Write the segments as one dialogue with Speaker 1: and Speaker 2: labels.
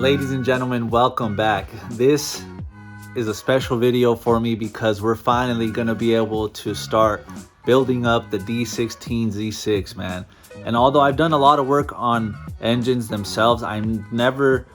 Speaker 1: Ladies and gentlemen, welcome back. This is a special video for me because we're finally going to be able to start building up the D16Z6, man. And although I've done a lot of work on engines themselves, I've never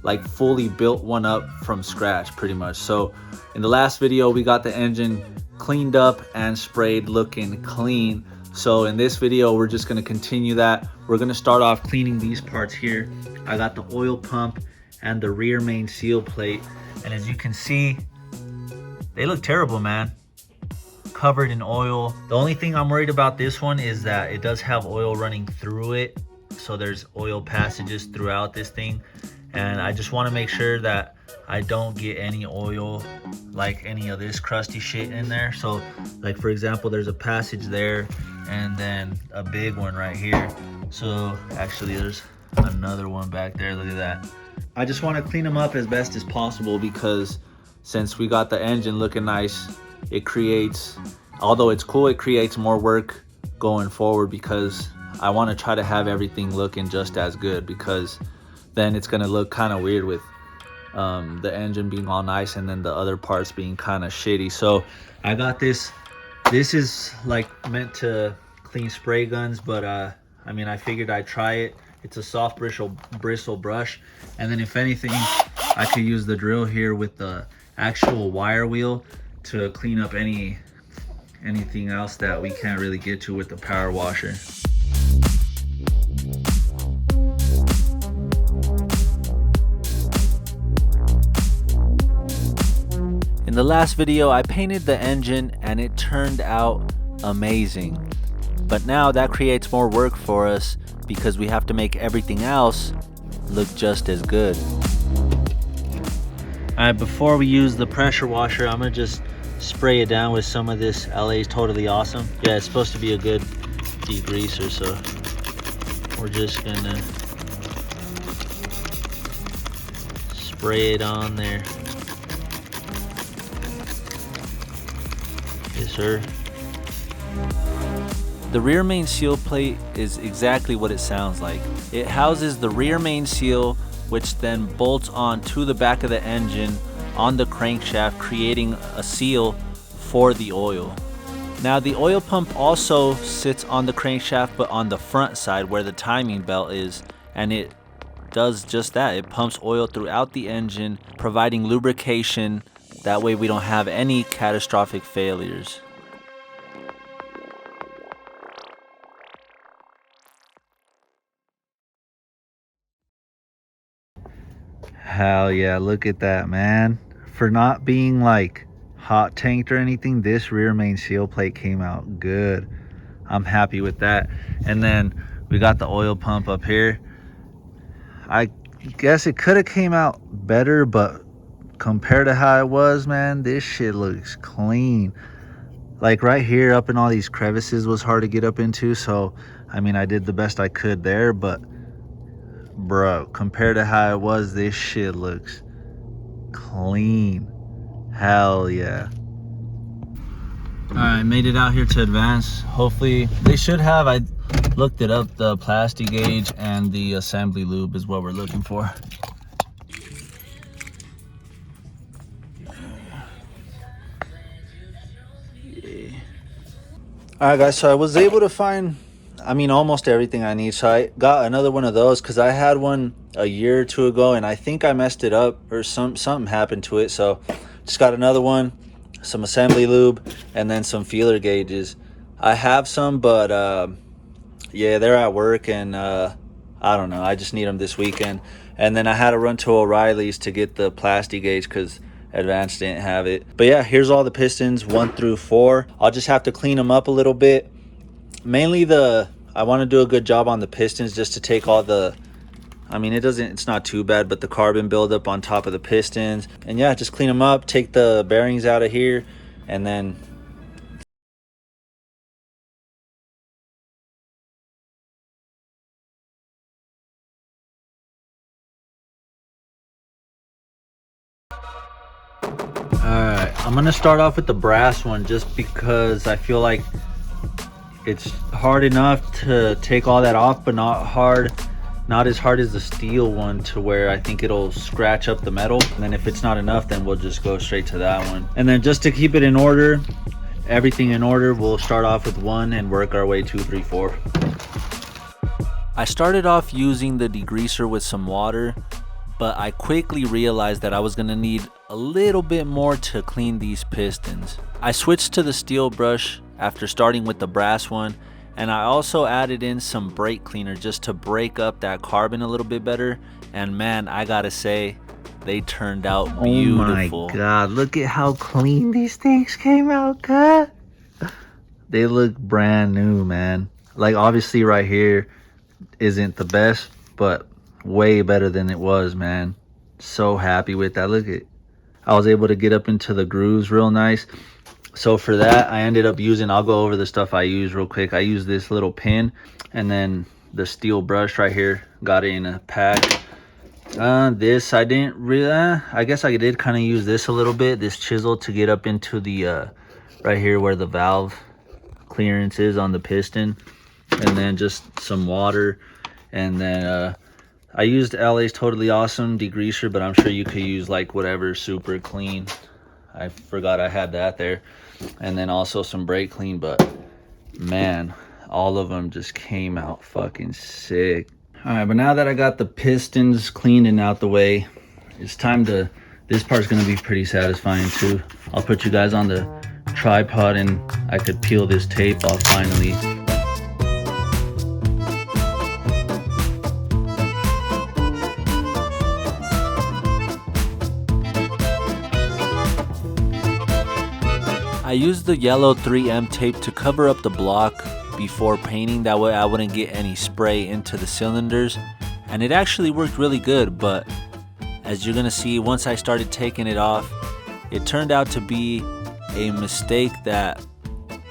Speaker 1: like fully built one up from scratch pretty much. So in the last video, we got the engine cleaned up and sprayed looking clean. So in this video, we're just going to continue that. We're going to start off cleaning these parts here. I got the oil pump and the rear main seal plate, and as you can see, they look terrible, man. Covered in oil. The only thing I'm worried about this one is that it does have oil running through it, so there's oil passages throughout this thing, and I just want to make sure that I don't get any oil like any of this crusty shit in there. So like for example, there's a passage there and then a big one right here. So actually there's another one back there. Look at that. I just want to clean them up as best as possible because since we got the engine looking nice, it creates, although it's cool, it creates more work going forward because I want to try to have everything looking just as good, because then it's going to look kind of weird with the engine being all nice and then the other parts being kind of shitty. So I got this. This is like meant to clean spray guns, but I mean, I figured I'd try it. It's a soft bristle brush, and then if anything, I could use the drill here with the actual wire wheel to clean up anything else that we can't really get to with the power washer. In the last video, I painted the engine and it turned out amazing. But now that creates more work for us because we have to make everything else look just as good. Alright, before we use the pressure washer, I'm gonna just spray it down with some of this LA's Totally Awesome. Yeah, it's supposed to be a good degreaser, so we're just gonna spray it on there. Yes, sir. The rear main seal plate is exactly what it sounds like. It houses the rear main seal, which then bolts onto the back of the engine on the crankshaft, creating a seal for the oil. Now the oil pump also sits on the crankshaft, but on the front side where the timing belt is, and it does just that. It pumps oil throughout the engine, providing lubrication. That way we don't have any catastrophic failures. Hell yeah, look at that, man. For not being like hot tanked or anything, this rear main seal plate came out good. I'm happy with that. And then we got the oil pump up here. I guess it could have came out better, but compared to how it was, man, this shit looks clean. Like right here up in all these crevices was hard to get up into, so I mean, I did the best I could there, but bro, compared to how it was, this shit looks clean. Hell yeah. All right, made it out here to advance. Hopefully they should have, I looked it up, the plastic gauge and the assembly lube is what we're looking for. All right guys, so I was able to find, I mean, almost everything I need. So I got another one of those because I had one a year or two ago and I think I messed it up or something happened to it. So just got another one, some assembly lube, and then some feeler gauges. I have some, but yeah, they're at work and I don't know, I just need them this weekend. And then I had to run to O'Reilly's to get the plastic gauge because Advanced didn't have it. But yeah, here's all the pistons 1 through 4. I'll just have to clean them up a little bit. Mainly I want to do a good job on the pistons just to take all the, I mean, it's not too bad, but the carbon buildup on top of the pistons. And yeah, just clean them up, take the bearings out of here, and then alright, I'm gonna start off with the brass one just because I feel like it's hard enough to take all that off, but not hard not as hard as the steel one, to where I think it'll scratch up the metal. And then if it's not enough, then we'll just go straight to that one. And then just to keep it in order, everything in order, we'll start off with 1 and work our way 2, 3, 4. I started off using the degreaser with some water, but I quickly realized that I was gonna need a little bit more to clean these pistons. I switched to the steel brush after starting with the brass one, and I also added in some brake cleaner just to break up that carbon a little bit better. And man, I gotta say, they turned out beautiful. Oh my god, look at how clean these things came out, God. They look brand new, man. Like, obviously right here isn't the best, but way better than it was, man. So happy with that. Look at, I was able to get up into the grooves real nice. So for that, I ended up using, I'll go over the stuff I use real quick. I use this little pin, and then the steel brush right here, got it in a pack. This I didn't really, I guess I did kind of use this a little bit, this chisel, to get up into the right here where the valve clearance is on the piston. And then just some water. And then I used LA's Totally Awesome degreaser, but I'm sure you could use like whatever, super clean. I forgot I had that there. And then also some brake clean, but man, all of them just came out fucking sick. All right, but now that I got the pistons cleaned and out the way, it's time to, this part's gonna be pretty satisfying too. I'll put you guys on the tripod and I could peel this tape off finally. I used the yellow 3M tape to cover up the block before painting, that way I wouldn't get any spray into the cylinders, and it actually worked really good. But as you're gonna see, once I started taking it off, it turned out to be a mistake that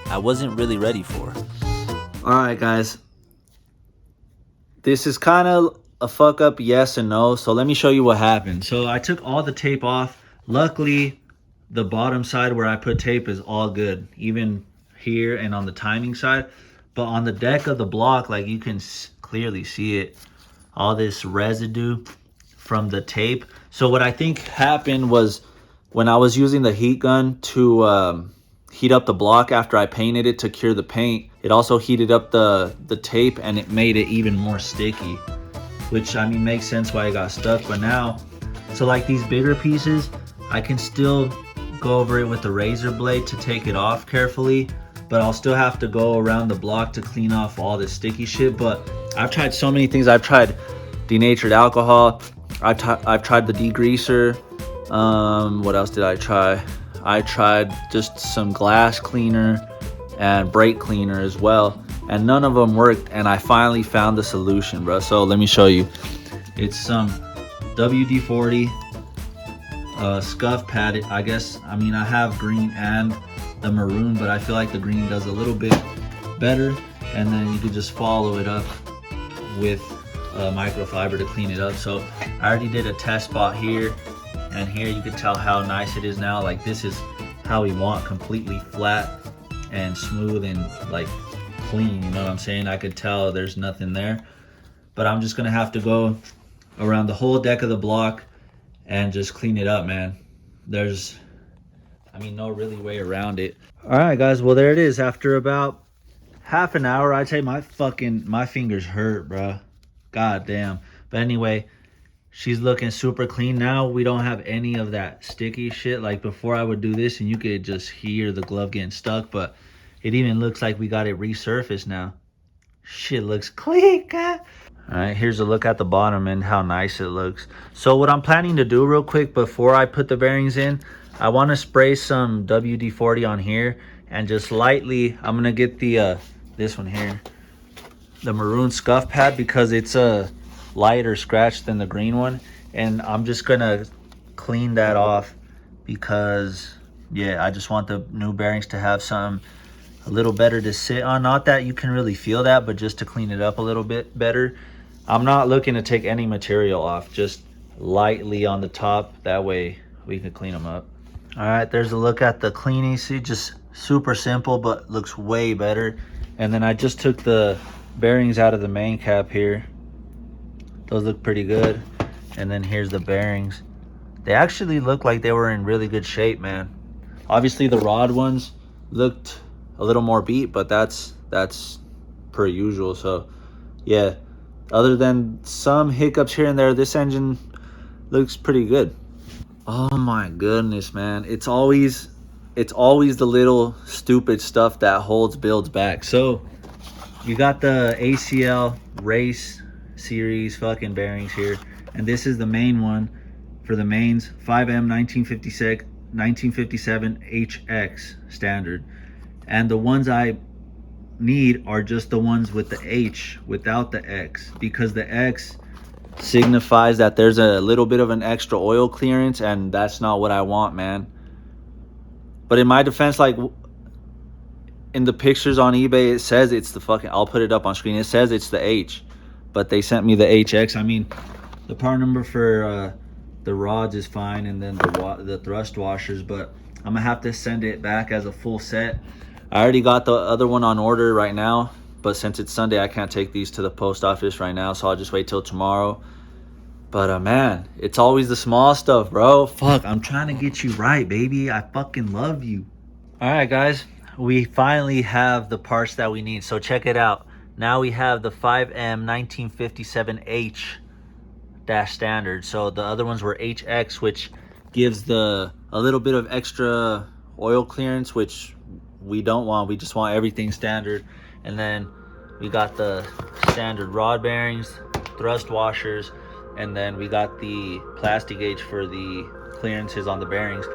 Speaker 1: I wasn't really ready for. Alright guys, this is kind of a fuck up, yes and no, so let me show you what happened. So I took all the tape off. Luckily, the bottom side where I put tape is all good, even here and on the timing side. But on the deck of the block, like, you can clearly see it, all this residue from the tape. So what I think happened was, when I was using the heat gun to heat up the block after I painted it to cure the paint, it also heated up the tape, and it made it even more sticky, which, I mean, makes sense why it got stuck. But now, so like these bigger pieces, I can still go over it with the razor blade to take it off carefully, but I'll still have to go around the block to clean off all this sticky shit. But I've tried so many things. I've tried denatured alcohol, I've tried the degreaser, what else did I try? I tried just some glass cleaner and brake cleaner as well, and none of them worked. And I finally found the solution, bro. So let me show you. It's some WD-40 scuff pad. I guess, I mean, I have green and the maroon, but I feel like the green does a little bit better. And then you could just follow it up with microfiber to clean it up. So I already did a test spot here, and here you can tell how nice it is now. Like, this is how we want, completely flat and smooth and like clean, you know what I'm saying? I could tell there's nothing there, but I'm just gonna have to go around the whole deck of the block and just clean it up, man. There's, I mean, no really way around it. All right, guys, well, there it is. After about half an hour, I'd say my fingers hurt, bro. God damn. But anyway, she's looking super clean now. We don't have any of that sticky shit. Like, before, I would do this and you could just hear the glove getting stuck, but it even looks like we got it resurfaced now. Shit looks clean, God. All right, here's a look at the bottom and how nice it looks. So what I'm planning to do real quick before I put the bearings in, I want to spray some WD-40 on here, and just lightly, I'm gonna get the this one here, the maroon scuff pad, because it's a lighter scratch than the green one, and I'm just gonna clean that off because, yeah, I just want the new bearings to have something a little better to sit on. Not that you can really feel that, but just to clean it up a little bit better. I'm not looking to take any material off, just lightly on the top, that way we can clean them up. All right, there's a look at the cleaning. See, just super simple, but looks way better. And then I just took the bearings out of the main cap here, Those look pretty good. And then here's the bearings. They actually look like they were in really good shape, man. Obviously the rod ones looked a little more beat, but that's per usual. So yeah, other than some hiccups here and there, this engine looks pretty good. Oh my goodness, man. It's always the little stupid stuff that holds builds back. So you got the ACL race series fucking bearings here, and this is the main one for the mains 5M 1956 1957 HX standard. And the ones I need are just the ones with the H without the X, because the X signifies that there's a little bit of an extra oil clearance, and that's not what I want, man. But in my defense, like in the pictures on eBay, it says it's the fucking, I'll put it up on screen, it says it's the H, but they sent me the HX. I mean, the part number for the rods is fine, and then the thrust washers, but I'm gonna have to send it back as a full set. I already got the other one on order right now, but since it's Sunday, I can't take these to the post office right now, so I'll just wait till tomorrow. But man, it's always the small stuff, bro. Fuck, I'm trying to get you right, baby. I fucking love you. All right, guys, we finally have the parts that we need. So check it out. Now we have the 5M 1957H dash standard. So the other ones were HX, which gives a little bit of extra oil clearance, which we don't want. We just want everything standard. And then we got the standard rod bearings, thrust washers, and then we got the plastic gauge for the clearances on the bearings.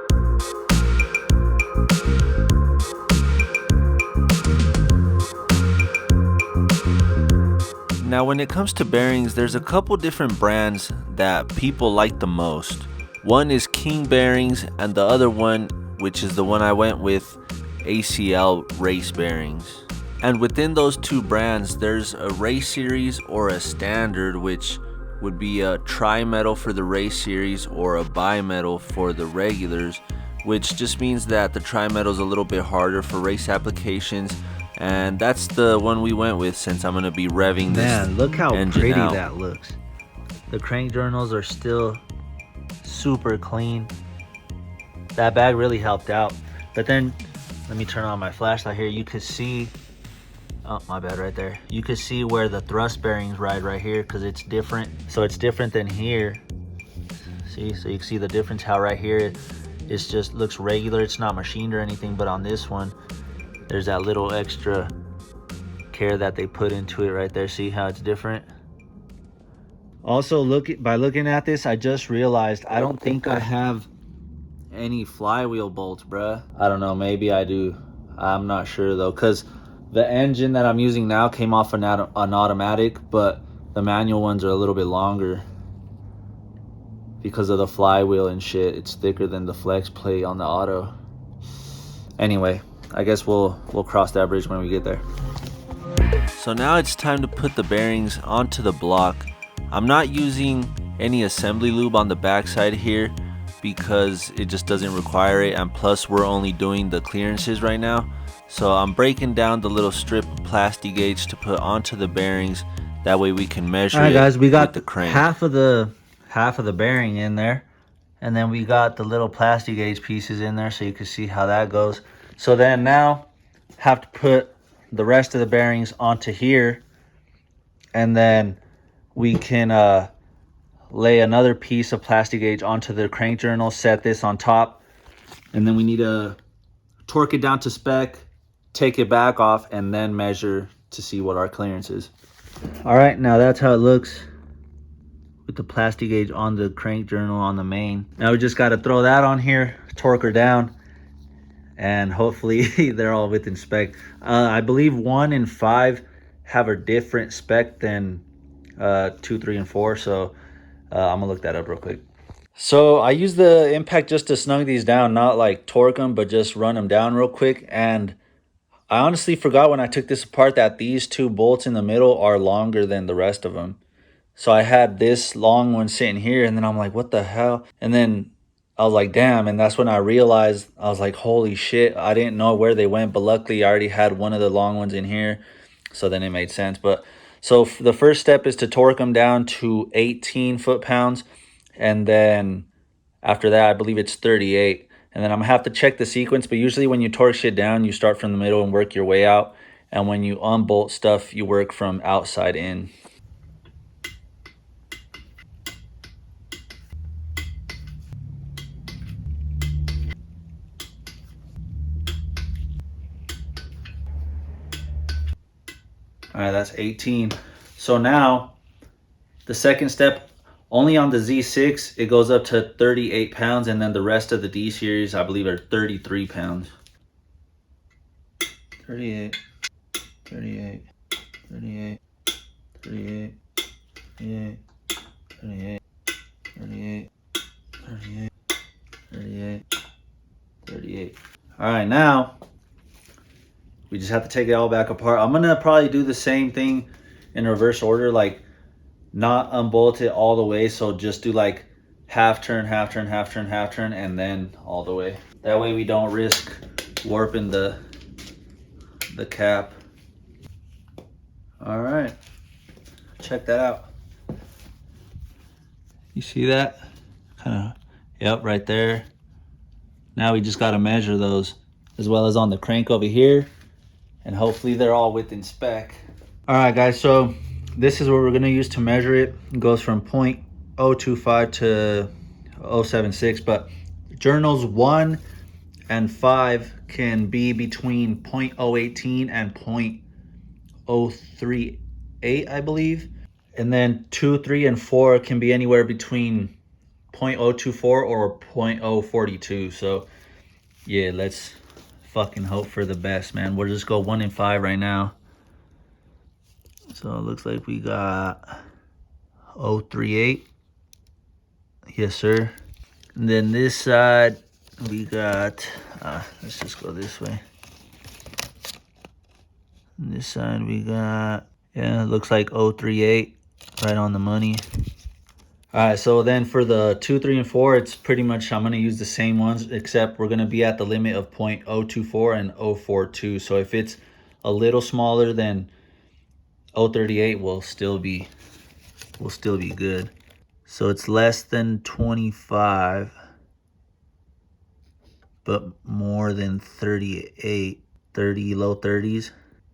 Speaker 1: Now when it comes to bearings, there's a couple different brands that people like the most. One is King Bearings, and the other one, which is the one I went with, ACL Race Bearings. And within those two brands, there's a race series or a standard, which would be a tri-metal for the race series or a bi-metal for the regulars, which just means that the tri-metal is a little bit harder for race applications, and that's the one we went with since I'm going to be revving this. Man, look how pretty that looks. The crank journals are still super clean. That bag really helped out. But then let me turn on my flashlight here. You could see, oh my bad, right there, you could see where the thrust bearings ride right here, because it's different. So it's different than here. See, so you can see the difference, how right here it's just looks regular, it's not machined or anything, but on this one there's that little extra care that they put into it right there. See how it's different? Also, by looking at this, I just realized I don't think I have any flywheel bolts, bruh. I don't know, maybe I do. I'm not sure though, because the engine that I'm using now came off an automatic, but the manual ones are a little bit longer because of the flywheel and shit. It's thicker than the flex plate on the auto. Anyway, I guess we'll cross that bridge when we get there. So now it's time to put the bearings onto the block. I'm not using any assembly lube on the backside here because it just doesn't require it, and plus we're only doing the clearances right now. So I'm breaking down the little strip of plastic gauge to put onto the bearings. That way we can measure it. All right, guys, we got the crank. half of the bearing in there, and then we got the little plastic gauge pieces in there, so you can see how that goes. So then now have to put the rest of the bearings onto here, and then we can lay another piece of plastic gauge onto the crank journal, set this on top, and then we need to torque it down to spec, take it back off, and then measure to see what our clearance is. All right, now that's how it looks with the plastic gauge on the crank journal on the main. Now we just got to throw that on here, torque her down, and hopefully they're all within spec. I believe 1 and 5 have a different spec than 2, 3, and 4, so I'm gonna look that up real quick. So I use the impact just to snug these down, not like torque them, but just run them down real quick. And I honestly forgot when I took this apart that these 2 bolts in the middle are longer than the rest of them. So I had this long one sitting here, and then I'm like, what the hell? And then I was like, damn. And that's when I realized, I was like, holy shit, I didn't know where they went, but luckily I already had one of the long ones in here, so then it made sense. But So the first step is to torque them down to 18 foot-pounds, and then after that, I believe it's 38. And then I'm gonna have to check the sequence, but usually when you torque shit down, you start from the middle and work your way out. And when you unbolt stuff, you work from outside in. All right, that's 18. So now the second step, only on the Z6, it goes up to 38 pounds, and then the rest of the D series, I believe, are 33 pounds. 38, 38, 38, 38, 38, 38, 38, 38, 38, 38. All right, now we just have to take it all back apart. I'm gonna probably do the same thing in reverse order, like not unbolt it all the way. So just do like half turn, half turn, half turn, half turn, and then all the way. That way we don't risk warping the cap. All right, check that out. You see that? Kind of, yep, right there. Now we just got to measure those, as well as on the crank over here, and hopefully they're all within spec. All right, guys, so this is what we're gonna use to measure it. It goes from 0.025 to 0.076, but journals 1 and 5 can be between 0.018 and 0.038, I believe. And then 2, 3, and 4 can be anywhere between 0.024 or 0.042. So yeah, let's fucking hope for the best, man. We'll just go 1 and 5 right now. So it looks like we got 038. Yes, sir. And then this side we got, let's just go this way. And this side we got, yeah, it looks like 038, right on the money. All right, so then for the 2, 3, and 4, it's pretty much, I'm gonna use the same ones, except we're gonna be at the limit of 0.024 and 0.042. So if it's a little smaller than 0.38, we'll still be good. So it's less than 25, but more than 38, 30, low 30s.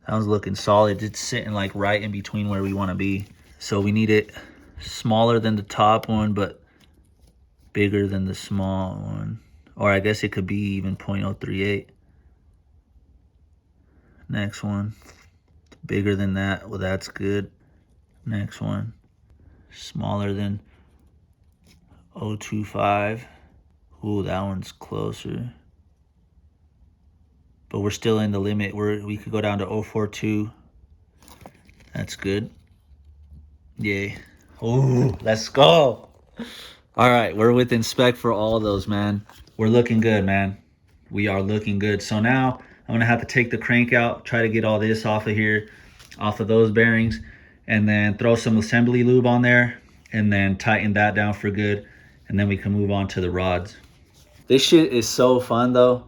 Speaker 1: That one's looking solid. It's sitting like right in between where we want to be. So we need it smaller than the top one, but bigger than the small one. Or I guess it could be even 0.038. Next one. Bigger than that. Well, that's good. Next one. Smaller than 0.25. Ooh, that one's closer. But we're still in the limit. We could go down to 0.42. That's good. Yay. Ooh, let's go. All right, we're within spec for all of those, man. We're looking good, man. We are looking good. So now I'm gonna have to take the crank out, try to get all this off of here, off of those bearings, and then throw some assembly lube on there, and then tighten that down for good, and then we can move on to the rods. This shit is so fun though.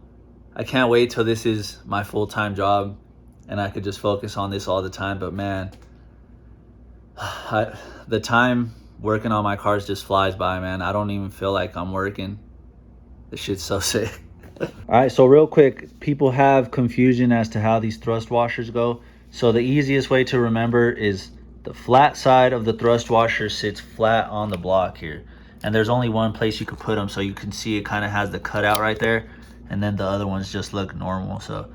Speaker 1: I can't wait till this is my full-time job and I could just focus on this all the time. But man, the time working on my cars just flies by, man. I don't even feel like I'm working. This shit's so sick. All right, so real quick, people have confusion as to how these thrust washers go. So the easiest way to remember is the flat side of the thrust washer sits flat on the block here. And there's only one place you could put them, so you can see it kind of has the cutout right there. And then the other ones just look normal. So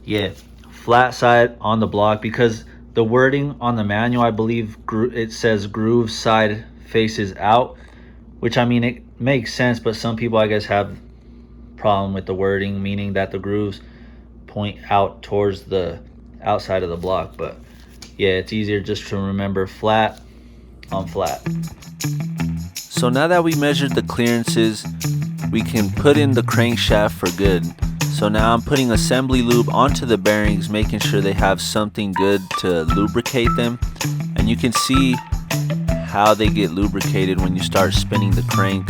Speaker 1: yeah, flat side on the block, because the wording on the manual, I believe it says groove side faces out, which, I mean, it makes sense, but some people, I guess, have problem with the wording, meaning that the grooves point out towards the outside of the block. But yeah, it's easier just to remember flat on flat. So now that we measured the clearances, we can put in the crankshaft for good. So now I'm putting assembly lube onto the bearings, making sure they have something good to lubricate them. And you can see how they get lubricated when you start spinning the crank.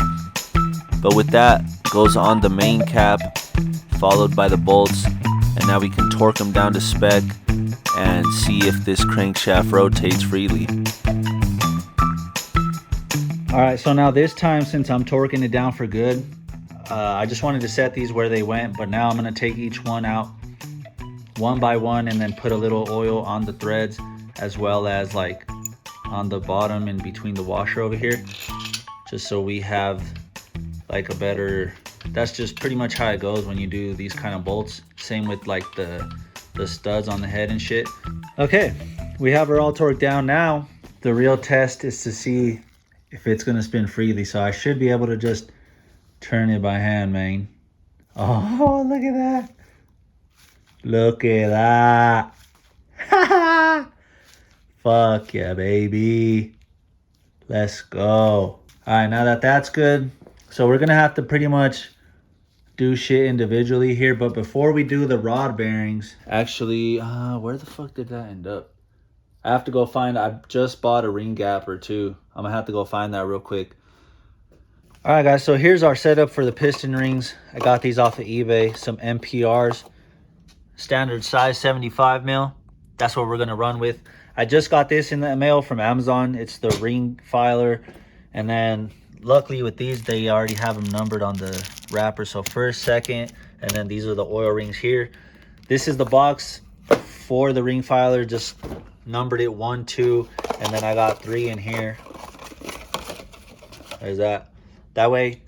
Speaker 1: But with that goes on the main cap, followed by the bolts, and now we can torque them down to spec
Speaker 2: and see if this crankshaft rotates freely.
Speaker 1: All right, so now this time, since I'm torquing it down for good, I just wanted to set these where they went, but now I'm gonna take each one out one by one and then put a little oil on the threads, as well as like on the bottom and between the washer over here, just so we have like a better, that's just pretty much how it goes when you do these kind of bolts. Same with like the studs on the head and shit. Okay, we have her all torqued down. Now the real test is to see if it's gonna spin freely. So I should be able to just turn it by hand, man. Oh, look at that. Look at that. Fuck yeah, baby. Let's go. All right, now that that's good, so we're gonna have to pretty much do shit individually here. But before we do the rod bearings, actually, where the fuck did that end up? I have to go find, I just bought a ring gapper too. I'm gonna have to go find that real quick. All right, guys, so here's our setup for the piston rings. I got these off of eBay, some MPRs, standard size 75 mil. That's what we're gonna run with. I just got this in the mail from Amazon. It's the ring filer. And then luckily with these, they already have them numbered on the wrapper. So first, second, and then these are the oil rings here. This is the box for the ring filer, just numbered it 1, 2, and then I got 3 in here. There's that. That way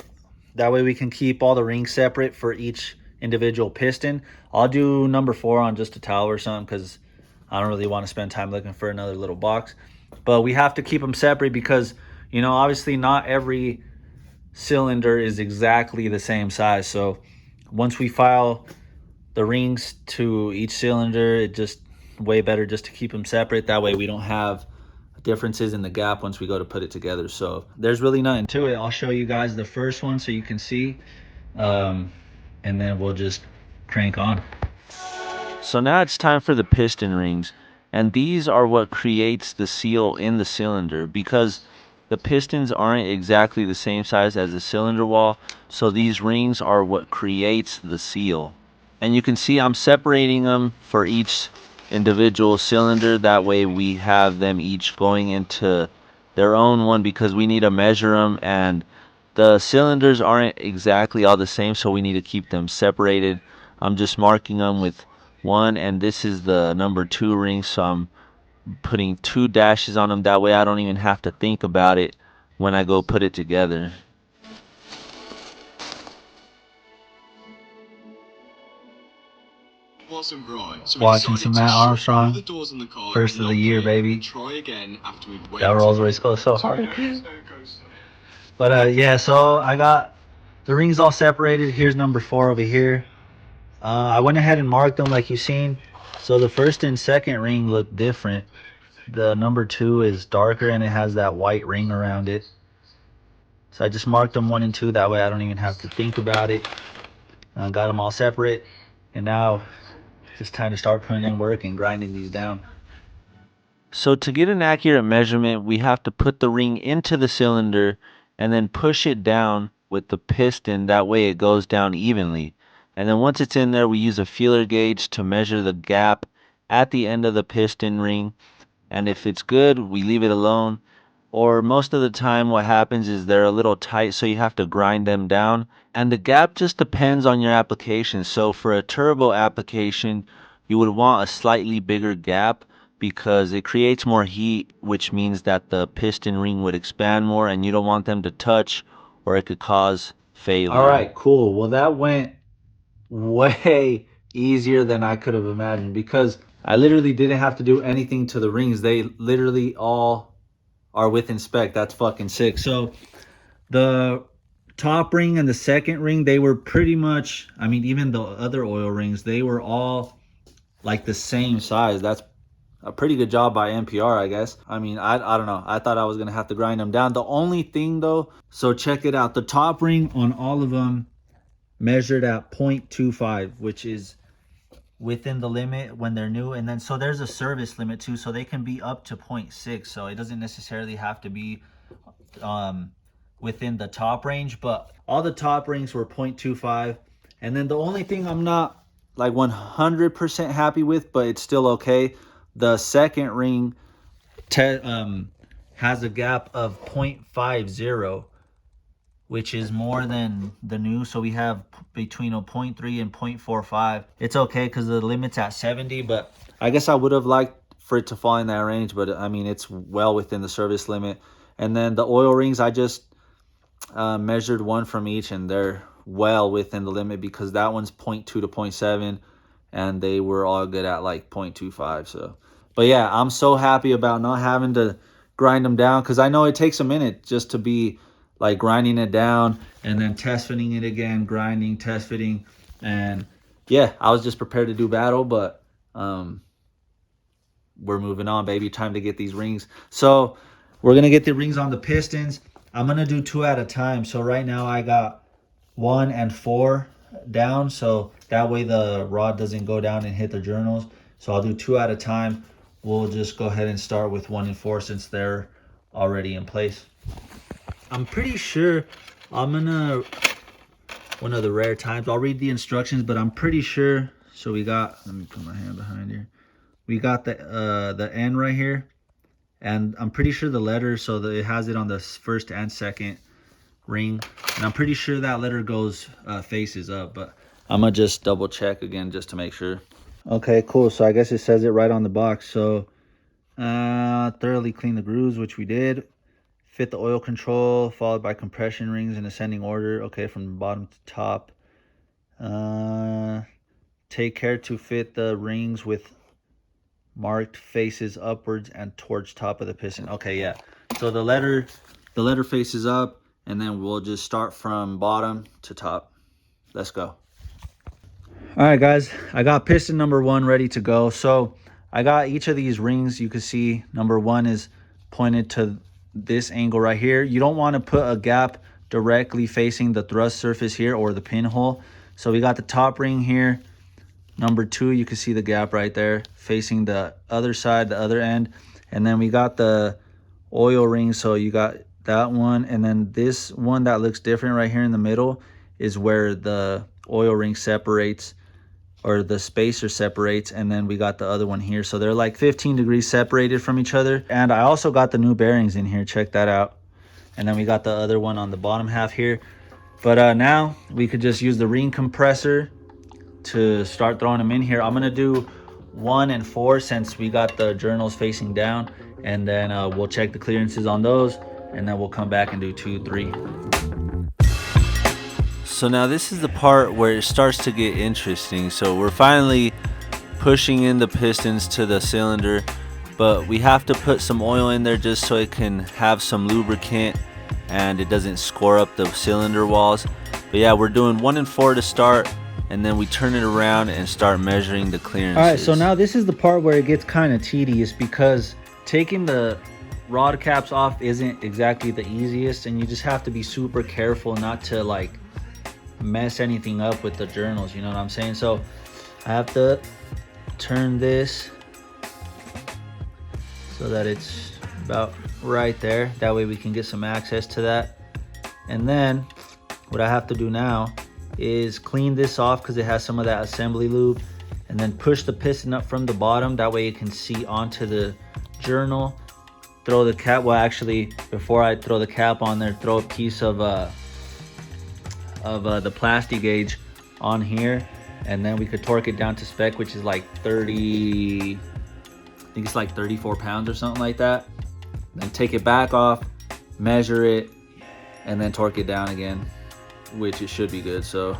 Speaker 1: we can keep all the rings separate for each individual piston. I'll do number 4 on just a towel or something, because I don't really want to spend time looking for another little box. But we have to keep them separate because, you know, obviously not every cylinder is exactly the same size. So once we file the rings to each cylinder, it just way better just to keep them separate. That way we don't have differences in the gap once we go to put it together. So there's really nothing to it. I'll show you guys the first one so you can see, and then we'll just crank on.
Speaker 2: So now it's time for the piston rings, and these are what creates the seal in the cylinder, because the pistons aren't exactly the same size as the cylinder wall, so these rings are what creates the seal. And you can see I'm separating them for each individual cylinder. That way we have them each going into their own one, because we need to measure them, and the cylinders aren't exactly all the same, so we need to keep them separated. I'm just marking them with 1, and this is the number 2 ring, so I'm putting 2 dashes on them. That way I don't even have to think about it when I go put it together.
Speaker 1: Watching some Matt Armstrong, first of the year, baby. That Rolls Royce goes so hard. But yeah, so I got the rings all separated. Here's number 4 over here. I went ahead and marked them like you've seen. So the first and second ring look different. The number 2 is darker and it has that white ring around it. So I just marked them 1 and 2. That way I don't even have to think about it. I got them all separate. And now it's time to start putting in work and grinding these down.
Speaker 2: So to get an accurate measurement, we have to put the ring into the cylinder and then push it down with the piston. That way it goes down evenly. And then once it's in there, we use a feeler gauge to measure the gap at the end of the piston ring. And if it's good, we leave it alone. Or most of the time what happens is they're a little tight, so you have to grind them down. And the gap just depends on your application. So for a turbo application, you would want a slightly bigger gap, because it creates more heat, which means that the piston ring would expand more, and you don't want them to touch or it could cause failure.
Speaker 1: All right, cool. Well, that went way easier than I could have imagined, because I literally didn't have to do anything to the rings. They literally all are within spec. That's fucking sick. So the top ring and the second ring, they were pretty much, I mean, even the other oil rings, they were all like the same size. That's a pretty good job by NPR, I guess. I mean, I don't know. I thought I was going to have to grind them down. The only thing though, so check it out. The top ring on all of them measured at 0.25, which is within the limit when they're new. And then so there's a service limit too, so they can be up to 0.6. So it doesn't necessarily have to be within the top range, but all the top rings were 0.25. And then the only thing I'm not like 100% happy with, but it's still okay, The second ring has a gap of 0.50, which is more than the new. So we have between a 0.3 and 0.45. It's okay because the limit's at 70, but I guess I would have liked for it to fall in that range, but I mean, it's well within the service limit. And then the oil rings, I just measured one from each, and they're well within the limit because that one's 0.2 to 0.7, and they were all good at like 0.25. So, but yeah, I'm so happy about not having to grind them down, because I know it takes a minute just to be like grinding it down and then test fitting it again, grinding, test fitting. And yeah, I was just prepared to do battle, but we're moving on, baby. Time to get these rings. So we're gonna get the rings on the pistons. I'm gonna do 2 at a time. So right now I got 1 and 4 down, so that way the rod doesn't go down and hit the journals. So I'll do 2 at a time. We'll just go ahead and start with 1 and 4 since they're already in place. I'm pretty sure I'm gonna, one of the rare times, I'll read the instructions, but I'm pretty sure. So we got, let me put my hand behind here. We got the N right here, and I'm pretty sure the letter, so that it has it on the first and second ring, and I'm pretty sure that letter goes faces up, but I'm gonna just double check again just to make sure. Okay, cool. So I guess it says it right on the box. So thoroughly clean the grooves, which we did. Fit the oil control, followed by compression rings in ascending order. Okay, from bottom to top. Take care to fit the rings with marked faces upwards and towards top of the piston. Okay, yeah. So the letter faces up, and then we'll just start from bottom to top. Let's go. All right, guys, I got piston number 1 ready to go. So I got each of these rings. You can see number 1 is pointed to this angle right here. You don't want to put a gap directly facing the thrust surface here or the pinhole. So we got the top ring here. Number 2, you can see the gap right there facing the other side, the other end. And then we got the oil ring. So you got that one. And then this one that looks different right here in the middle is where the oil ring separates, or the spacer separates. And then we got the other one here. So they're like 15 degrees separated from each other. And I also got the new bearings in here. Check that out. And then we got the other one on the bottom half here. But now we could just use the ring compressor to start throwing them in here. I'm gonna do 1 and 4 since we got the journals facing down, and then we'll check the clearances on those, and then we'll come back and do 2, 3.
Speaker 2: So now this is the part where it starts to get interesting. So we're finally pushing in the pistons to the cylinder, but we have to put some oil in there just so it can have some lubricant and it doesn't score up the cylinder walls. But yeah, we're doing 1 and 4 to start, and then we turn it around and start measuring the clearances.
Speaker 1: All right, so now this is the part where it gets kind of tedious, because taking the rod caps off isn't exactly the easiest, and you just have to be super careful not to like mess anything up with the journals, you know what I'm saying? So I have to turn this so that it's about right there. That way we can get some access to that. And then what I have to do now is clean this off because it has some of that assembly lube, and then push the piston up from the bottom. That way it can see onto the journal. Throw the cap, well actually before I throw the cap on there, throw a piece of the plastic gauge on here, and then we could torque it down to spec, which is like 30, I think it's like 34 pounds or something like that. Then take it back off, measure it, and then torque it down again, which it should be good. So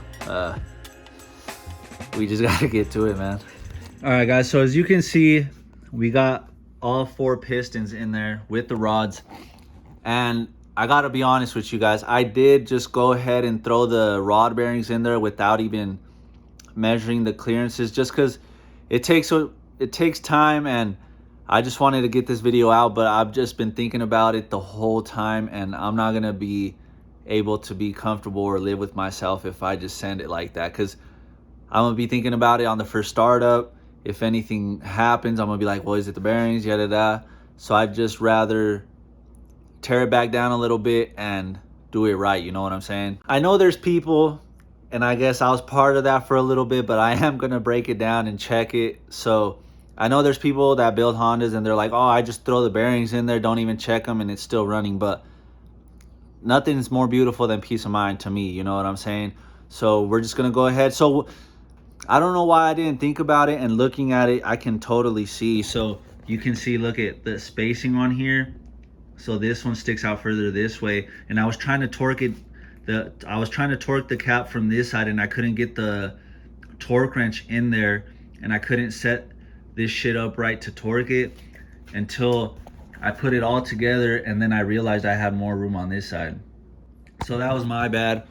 Speaker 1: we just gotta get to it, man. All right, guys, so as you can see, we got all 4 pistons in there with the rods. And I gotta be honest with you guys, I did just go ahead and throw the rod bearings in there without even measuring the clearances, just because it takes time, and I just wanted to get this video out. But I've just been thinking about it the whole time, and I'm not gonna be able to be comfortable or live with myself if I just send it like that, because I'm gonna be thinking about it on the first startup. If anything happens, I'm gonna be like, well, is it the bearings, yada yada. So I'd just rather tear it back down a little bit and do it right, you know what I'm saying? I know there's people, and I guess I was part of that for a little bit, but I am gonna break it down and check it. So I know there's people that build Hondas and they're like, oh, I just throw the bearings in there, don't even check them, and it's still running. But nothing's more beautiful than peace of mind to me, you know what I'm saying? So we're just gonna go ahead. So I don't know why I didn't think about it, and looking at it, I can totally see. So you can see, look at the spacing on here. So this one sticks out further this way, and I was trying to torque it. I was trying to torque the cap from this side, and I couldn't get the torque wrench in there, and I couldn't set this shit up right to torque it until I put it all together, and then I realized I had more room on this side. So that was my bad.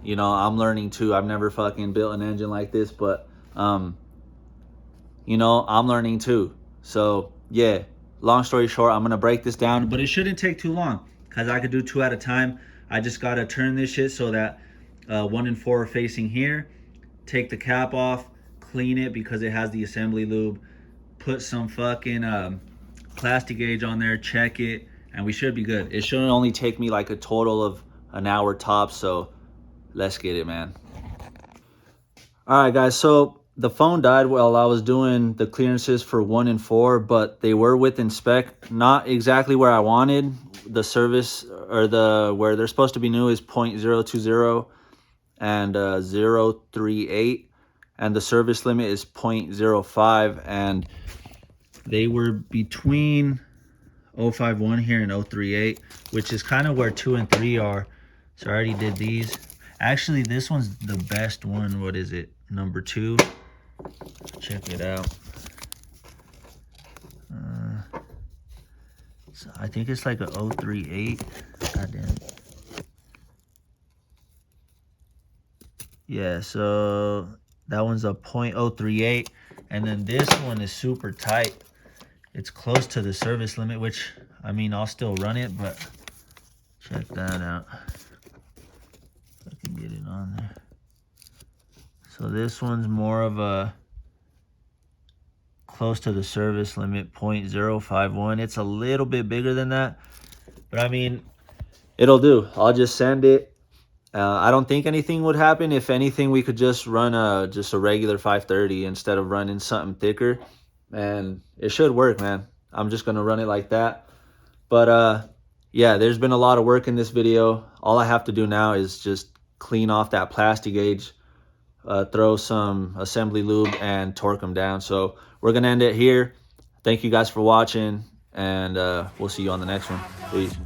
Speaker 1: You know, I'm learning too. I've never fucking built an engine like this, but you know, I'm learning too. So yeah, long story short, I'm gonna break this down, but it shouldn't take too long because I could do 2 at a time. I just gotta turn this shit so that 1 and 4 are facing here. Take the cap off, clean it because it has the assembly lube. Put some fucking plastic gauge on there, check it, and we should be good. It shouldn't only take me like a total of an hour tops. So let's get it, man. All right, guys. So the phone died while I was doing the clearances for 1 and 4, but they were within spec. Not exactly where I wanted. The service, or the where they're supposed to be new, is 0.020 and 0.38, and the service limit is 0.05, and they were between 051 here and 038, which is kind of where 2 and 3 are. So I already did these. Actually, this one's the best one. What is it? Number 2. Check it out. So I think it's like a 038. God damn. Yeah, so that one's a 0.038. And then this one is super tight. It's close to the service limit, which, I mean, I'll still run it, but check that out. If I can get it on there. So this one's more of a close to the service limit, 0.051. It's a little bit bigger than that, but I mean, it'll do. I'll just send it. I don't think anything would happen. If anything, we could just run just a regular 530 instead of running something thicker, and it should work, man. I'm just gonna run it like that. But yeah, there's been a lot of work in this video. All I have to do now is just clean off that plastic gauge, throw some assembly lube, and torque them down. So we're gonna end it here. Thank you guys for watching, and we'll see you on the next one. Peace.